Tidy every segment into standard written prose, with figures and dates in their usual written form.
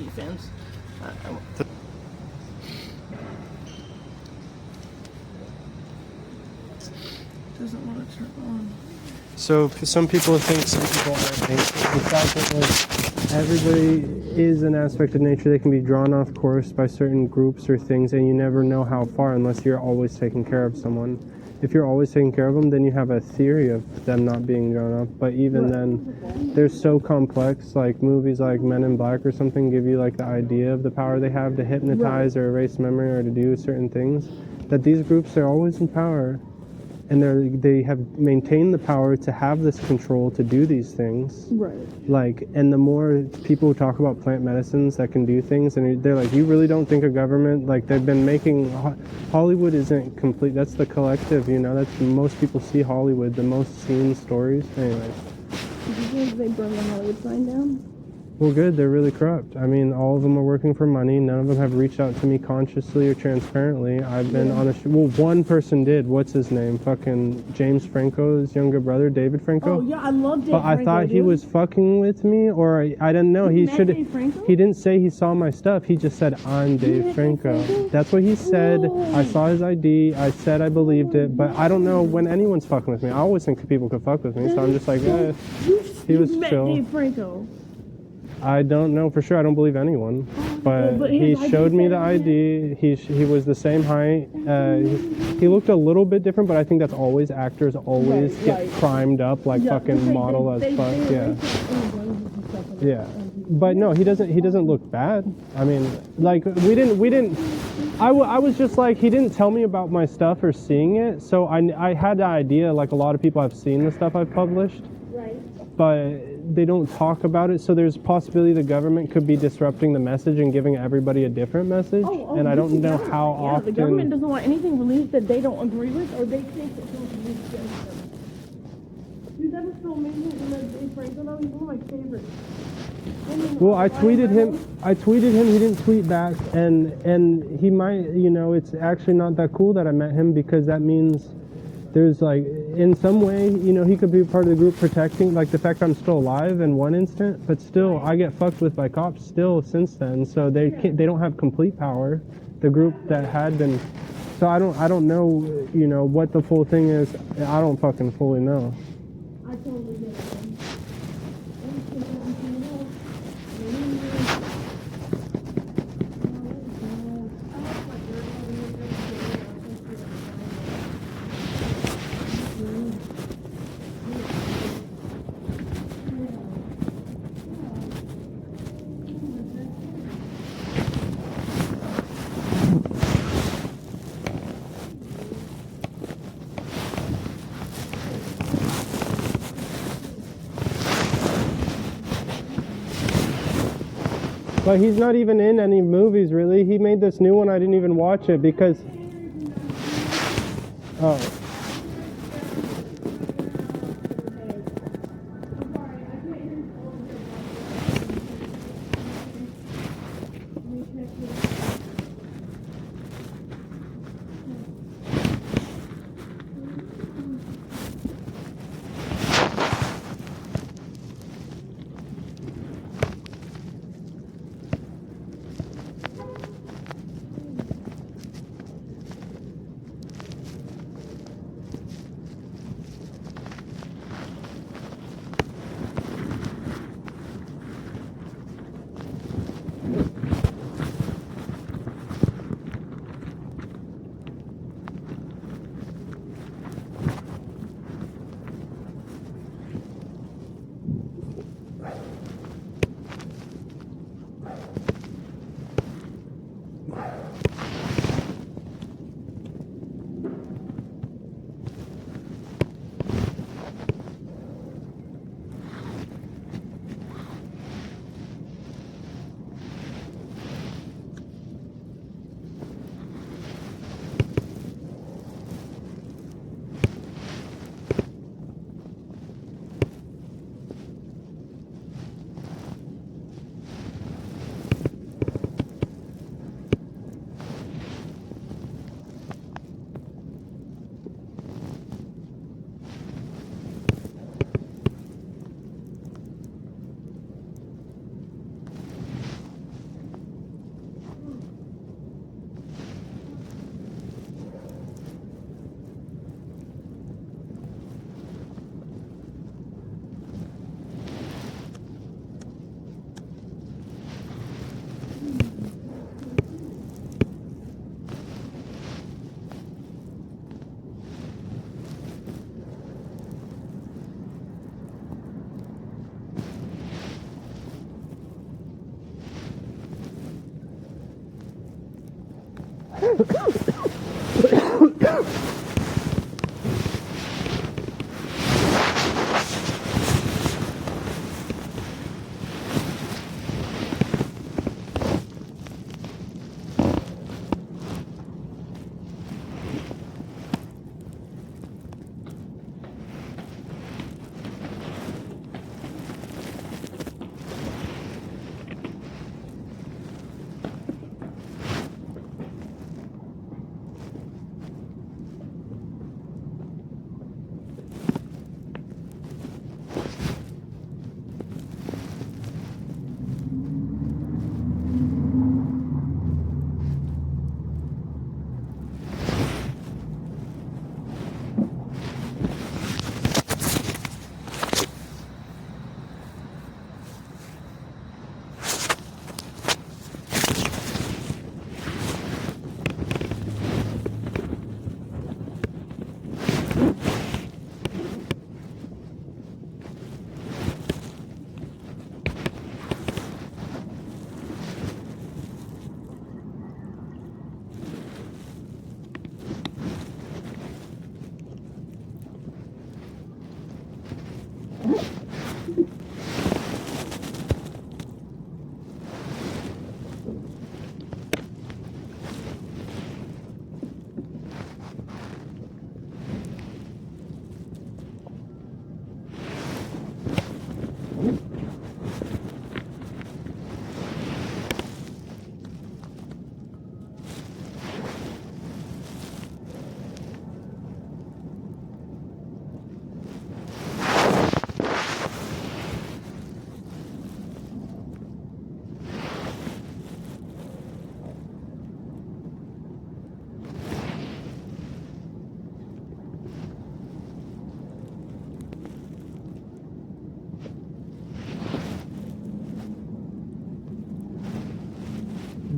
defense. Doesn't want to turn on. So some people think, some people aren't. The fact that like everybody is an aspect of nature, they can be drawn off course by certain groups or things, and you never know how far unless you're always taking care of someone. If you're always taking care of them, then you have a theory of them not being drawn off. But even then, they're so complex. Like movies like Men in Black or something give you like the idea of the power they have to hypnotize or erase memory or to do certain things. That these groups are always in power. And they have maintained the power to have this control to do these things. Right. Like, and the more people talk about plant medicines that can do things, and they're like, you really don't think a government, like they've been making, Hollywood isn't complete, that's the collective, you know, that's most people see Hollywood, the most seen stories. Anyways. Did you think they burned the Hollywood sign down? Well, good. They're really corrupt. I mean, all of them are working for money. None of them have reached out to me consciously or transparently. I've been on a well, one person did. What's his name? Fucking James Franco's younger brother, David Franco. Oh, yeah, I love David But I Franco, thought he was fucking with me, or I didn't know. He should. He didn't say he saw my stuff. He just said, I'm Dave Franco. That's what he said. Whoa. I saw his ID. I said I believed it. But I don't know when anyone's fucking with me. I always think people could fuck with me. So I'm just like, he was met chill. Dave Franco. I don't know for sure. I don't believe anyone. But he showed me the ID. He was the same height. He looked a little bit different, but I think that's always actors always get primed up like fucking model as fuck. Yeah. But no, he doesn't look bad. I mean, like we didn't. I was just like, he didn't tell me about my stuff or seeing it, so I had the idea. Like a lot of people have seen the stuff I've published. Right. But they don't talk about it, so there's a possibility the government could be disrupting the message and giving everybody a different message. And I don't know how often. The government doesn't want anything released that they don't agree with, or they think that it's released against them. Dude, that was so amazing. And that Dave Franco, that was one of my favorites. Well, I tweeted him. He didn't tweet back, and he might, you know, it's actually not that cool that I met him, because that means there's like, in some way, you know, he could be part of the group protecting, like the fact I'm still alive in one instant, but still I get fucked with by cops still since then. So they don't have complete power. The group that had been, so I don't know, you know, what the full thing is. I don't fucking fully know. I totally get it. But he's not even in any movies, really. He made this new one. I didn't even watch it because... Oh.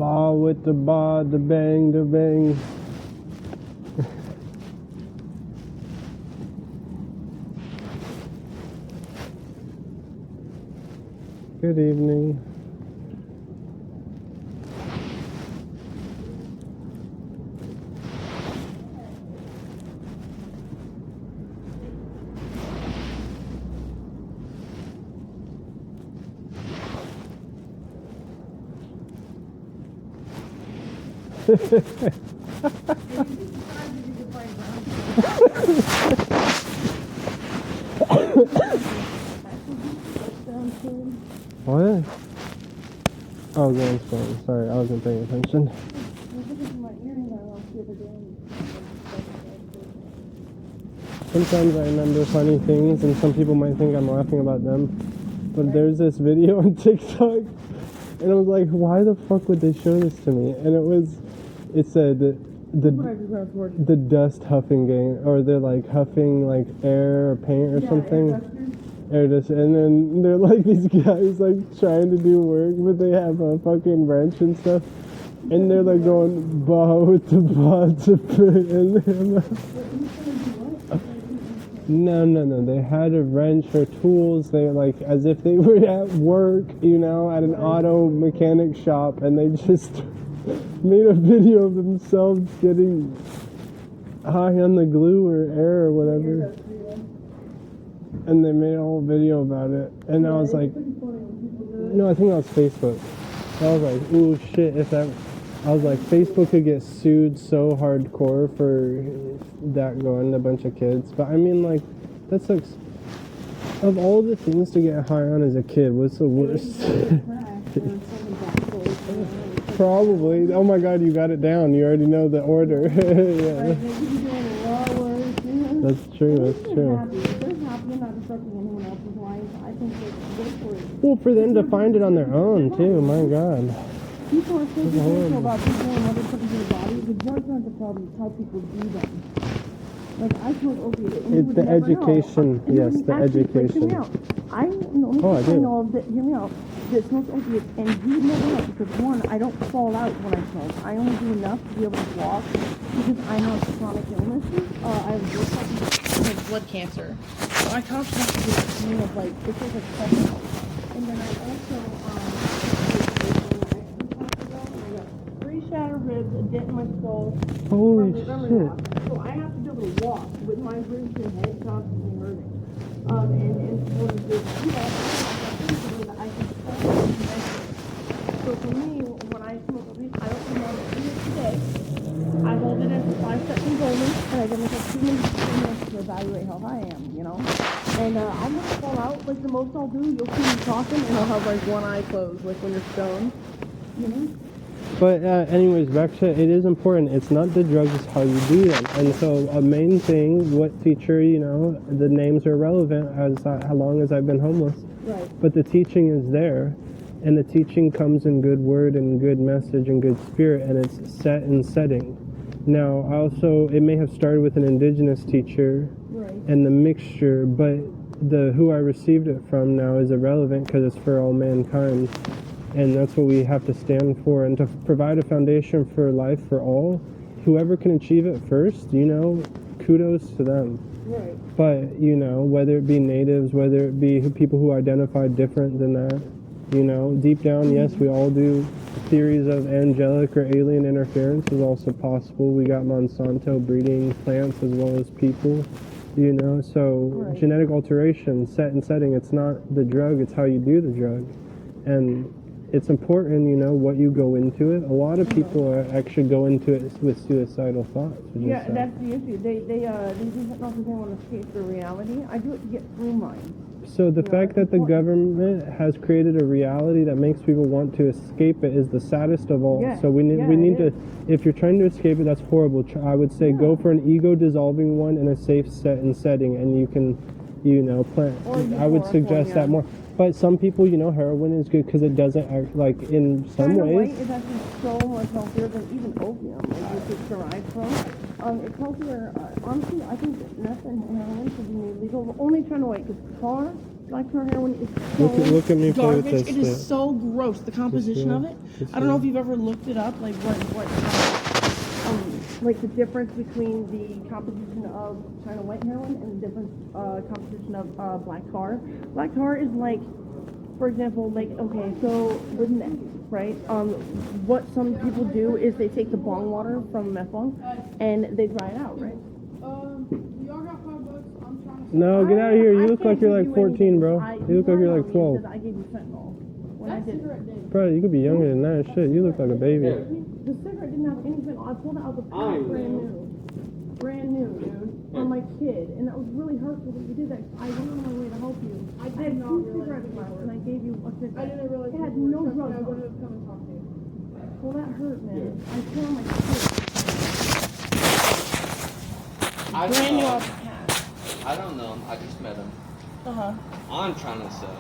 Ba with the ba, the bang, the bang. Good evening. What? Oh, Grand's phone. Sorry, I wasn't paying attention. Sometimes I remember funny things, and some people might think I'm laughing about them. But there's this video on TikTok, and I was like, why the fuck would they show this to me? And it said the dust huffing gang, or they're like huffing like air or paint or something. Air dust, and then they're like these guys like trying to do work, but they have a fucking wrench and stuff, and they're like going ba with the ba to put in them. No. They had a wrench or tools. They like as if they were at work, you know, at an auto mechanic shop, and they just made a video of themselves getting high on the glue or air or whatever. And they made a whole video about it. And I was like, no, I think that was Facebook. I was like, ooh, shit, I was like, Facebook could get sued so hardcore for that going to a bunch of kids. But I mean, like, that sucks. Of all the things to get high on as a kid, what's the worst? Probably. Oh my God, you got it down. You already know the order. Yeah. That's true. Well, for them to find it on their own, too. My God. People are so careful about people and other things in their body. The drugs aren't the problem. It's how people do them. Like, I smoke opiates. It's the education. Yes, the education. Hear me out. I know of that, hear me out, that smokes opiates, and you never know, because one, I don't fall out when I smoke. I only do enough to be able to walk, because I have chronic illnesses. I have blood cancer. So I constantly get this feeling of, like, it feels like fentanyl. And then I also, 3 shattered ribs, a dent in my skull. Holy from the memory shit. loss. So I have to be able to walk with my bruised head constantly hurting. And in order to, I can so for me, when I smoke a weed, I don't remember it today. I hold it as 5 seconds only, and I give myself 2 minutes to evaluate how high I am, you know? And I'm gonna fall out, like the most I'll do, you'll see me talking, and I'll have like one eye closed, like when you're stoned, you know? But anyways, back to it is important. It's not the drugs, it's how you do them. And so a main thing, what feature, you know, the names are relevant as how long as I've been homeless. Right. But the teaching is there. And the teaching comes in good word and good message and good spirit, and it's set in setting. Now, also, it may have started with an indigenous teacher, Right. and the mixture, but the who I received it from now is irrelevant because it's for all mankind. And that's what we have to stand for, and to provide a foundation for life for all. Whoever can achieve it first, you know, kudos to them. Right. But, you know, whether it be natives, whether it be people who identify different than that, you know, deep down, yes, we all do. Theories of angelic or alien interference is also possible. We got Monsanto breeding plants as well as people, you know. So Right. genetic alteration, set and setting, it's not the drug, it's how you do the drug. And it's important, you know, what you go into it. A lot of people actually go into it with suicidal thoughts. Yeah, that's the issue. They do hypnosis because they want to escape their reality. I do it to get through mine. So the fact that the government has created a reality that makes people want to escape it is the saddest of all. Yeah, So we need to, is. if you're trying to escape it, that's horrible. I would say go for an ego dissolving one in a safe setting, and you can, you know, plant. I would suggest that more. But some people, you know, heroin is good because it doesn't act like in some China ways. White is actually so much healthier than even opium, like which it's derived from. It's healthier. Honestly, I think that meth and heroin should be made legal. Only China White, because black tar heroin is so Look at me play with garbage. this It is shit. so gross. The composition of it. I don't know if you've ever looked it up, like like the difference between the composition of China White heroin and the different composition of black tar. Black tar is like, for example, like, okay, so with meth, right? What some people do is they take the bong water from meth bong and they dry it out, right? Y'all got $5. I'm trying to. No, get out of here. You I look like can't you're give like you 14, anything. bro. You look like you're like 12. Because I gave you fentanyl when I That did it. cigarette did. Bro, you could be younger than that. Shit, you look like a baby. The cigarette didn't have any fentanyl. I pulled it out the pack brand new, dude, for my kid, and that was really hurtful that you did that. I went on my way to help you. I had not 2 cigarettes realize left, and I gave you a cigarette. I didn't realize it had you were no trust me, drugs I on would it. have come and talked to you. Well, that hurt, man. I tore my kid. I Brand new don't off know. the pack. I don't know him. I just met him. Uh-huh. I'm trying to sell